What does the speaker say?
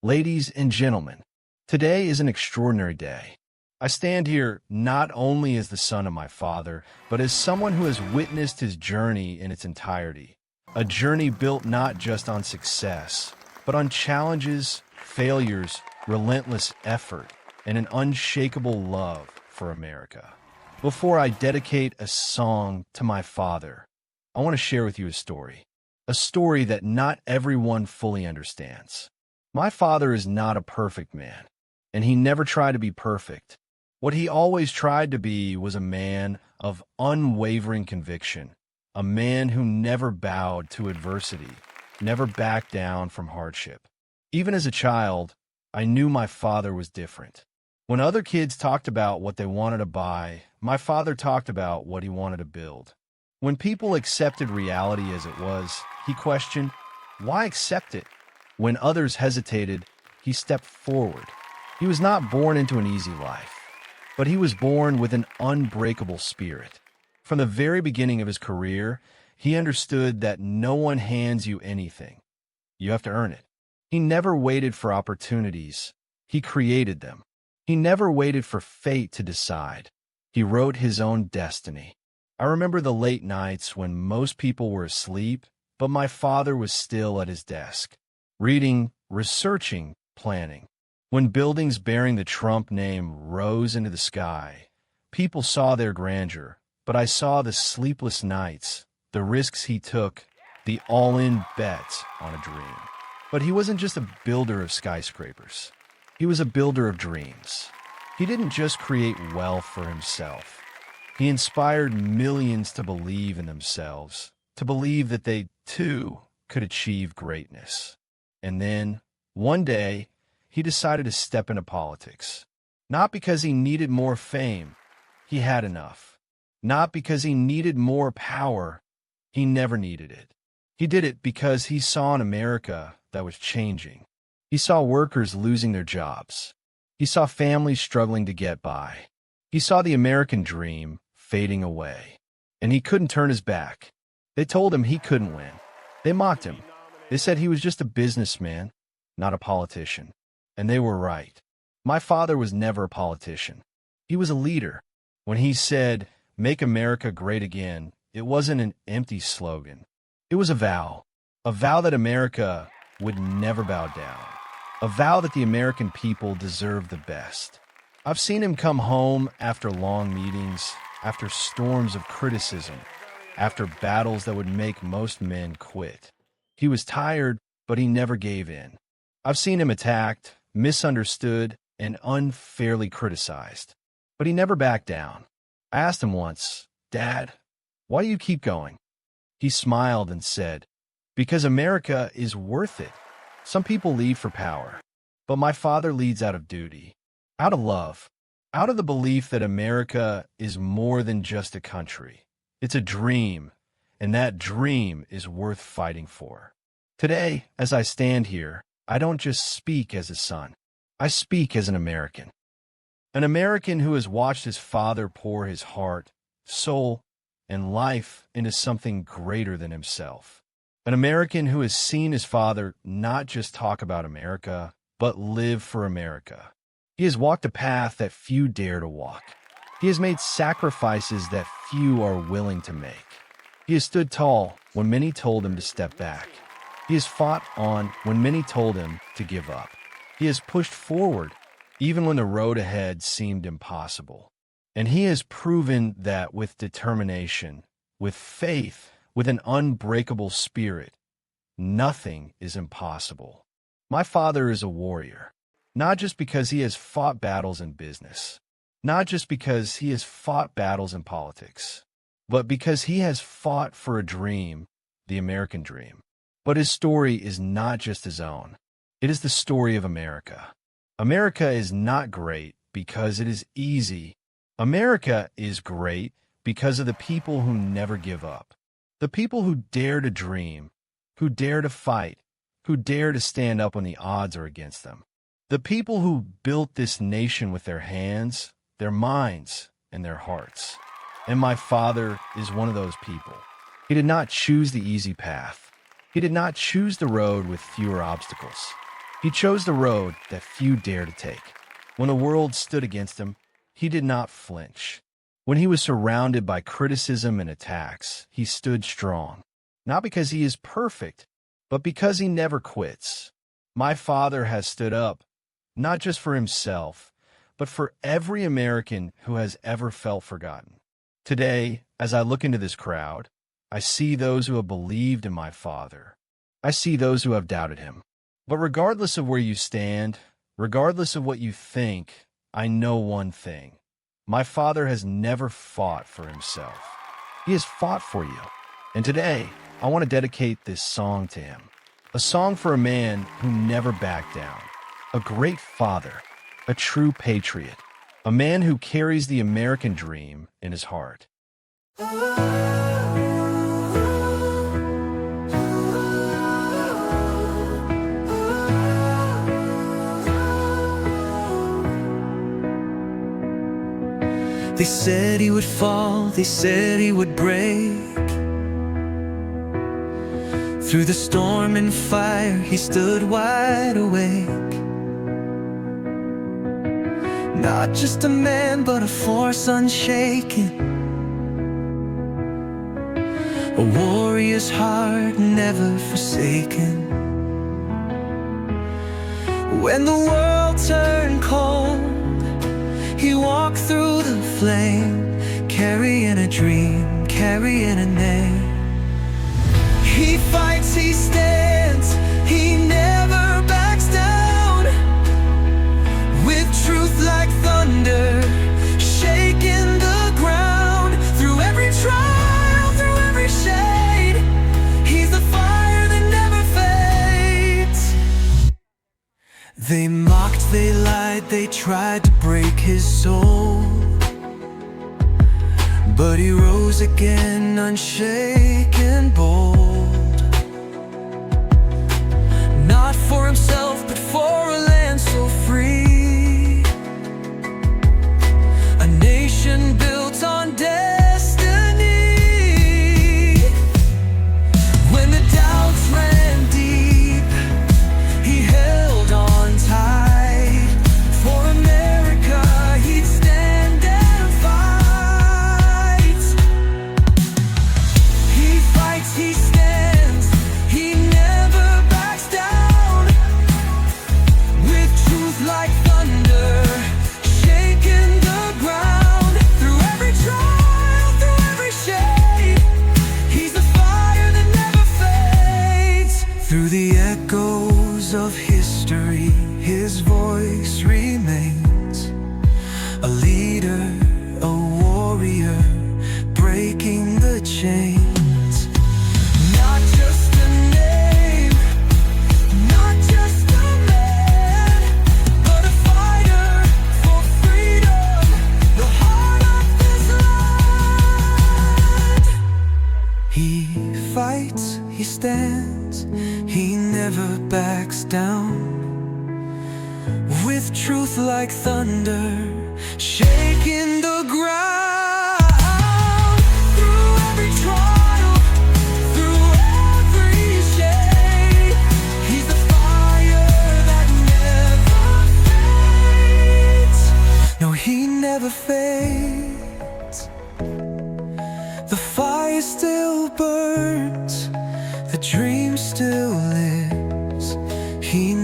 Ladies and gentlemen, today is an extraordinary day. I stand here not only as the son of my father, but as someone who has witnessed his journey in its entirety. A journey built not just on success, but on challenges, failures, relentless effort, and an unshakable love for America. Before I dedicate a song to my father, I want to share with you a story that not everyone fully understands. My father is not a perfect man, and he never tried to be perfect. What he always tried to be was a man of unwavering conviction, a man who never bowed to adversity, never backed down from hardship. Even as a child, I knew my father was different. When other kids talked about what they wanted to buy, my father talked about what he wanted to build. When people accepted reality as it was, he questioned, why accept it? When others hesitated, he stepped forward. He was not born into an easy life, but he was born with an unbreakable spirit. From the very beginning of his career, he understood that no one hands you anything. You have to earn it. He never waited for opportunities. He created them. He never waited for fate to decide. He wrote his own destiny. I remember the late nights when most people were asleep, but my father was still at his desk, reading, researching, planning. When buildings bearing the Trump name rose into the sky, people saw their grandeur, but I saw the sleepless nights, the risks he took, the all-in bets on a dream. But he wasn't just a builder of skyscrapers. He was a builder of dreams. He didn't just create wealth for himself. He inspired millions to believe in themselves, to believe that they, too, could achieve greatness. And then, one day, he decided to step into politics. Not because he needed more fame, he had enough. Not because he needed more power, he never needed it. He did it because he saw an America that was changing. He saw workers losing their jobs. He saw families struggling to get by. He saw the American dream fading away. And he couldn't turn his back. They told him he couldn't win. They mocked him. They said he was just a businessman, not a politician. And they were right. My father was never a politician. He was a leader. When he said, "Make America great again," it wasn't an empty slogan. It was a vow that America would never bow down, a vow that the American people deserved the best. I've seen him come home after long meetings, after storms of criticism, after battles that would make most men quit. He was tired, but he never gave in. I've seen him attacked, misunderstood, and unfairly criticized, but he never backed down. I asked him once, "Dad, why do you keep going?" He smiled and said, "Because America is worth it. Some people lead for power, but my father leads out of duty, out of love, out of the belief that America is more than just a country. It's a dream, and that dream is worth fighting for." Today, as I stand here, I don't just speak as a son. I speak as an American. An American who has watched his father pour his heart, soul, and life into something greater than himself. An American who has seen his father not just talk about America, but live for America. He has walked a path that few dare to walk. He has made sacrifices that few are willing to make. He has stood tall when many told him to step back. He has fought on when many told him to give up. He has pushed forward even when the road ahead seemed impossible. And he has proven that with determination, with faith, with an unbreakable spirit, nothing is impossible. My father is a warrior, not just because he has fought battles in business, not just because he has fought battles in politics, but because he has fought for a dream, the American dream. But his story is not just his own. It is the story of America. America is not great because it is easy. America is great because of the people who never give up. The people who dare to dream, who dare to fight, who dare to stand up when the odds are against them. The people who built this nation with their hands, their minds, and their hearts. And my father is one of those people. He did not choose the easy path. He did not choose the road with fewer obstacles. He chose the road that few dare to take. When the world stood against him, he did not flinch. When he was surrounded by criticism and attacks, he stood strong. Not because he is perfect, but because he never quits. My father has stood up, not just for himself, but for every American who has ever felt forgotten. Today, as I look into this crowd, I see those who have believed in my father. I see those who have doubted him. But regardless of where you stand, regardless of what you think, I know one thing. My father has never fought for himself. He has fought for you. And today, I want to dedicate this song to him. A song for a man who never backed down. A great father, a true patriot, a man who carries the American dream in his heart. They said he would fall, they said he would break. Through the storm and fire, he stood wide awake. Not just a man, but a force unshaken. A warrior's heart never forsaken. When the world turned cold, he walked through the flame, carrying a dream, carrying a name. He fights, he stands, he never backs down. With truth like thunder, shaking the ground. Through every trial, through every shade, he's the fire that never fades. They mocked, they lied, they tried to break his soul, but he rose again, unshaken, bold. Not for himself, but for a land so free. A nation built on destiny. When the doubts ran deep, he held on tight. For America, he'd stand and fight. He fights, he stands, he never backs down. With truth like thunder, shaking the ground. Through every trial, through every shade, he's the fire that never fades. Through the echoes of history, his voice remains. A leader, a warrior, breaking the chains. Not just a name, not just a man, but a fighter for freedom, the heart of this land. He fights, he stands, he never backs down. With truth like thunder, shaking the ground. Through every trial, through every shade, he's the fire that never fades. No, he never fades. The fire still burns, the dream still lives. He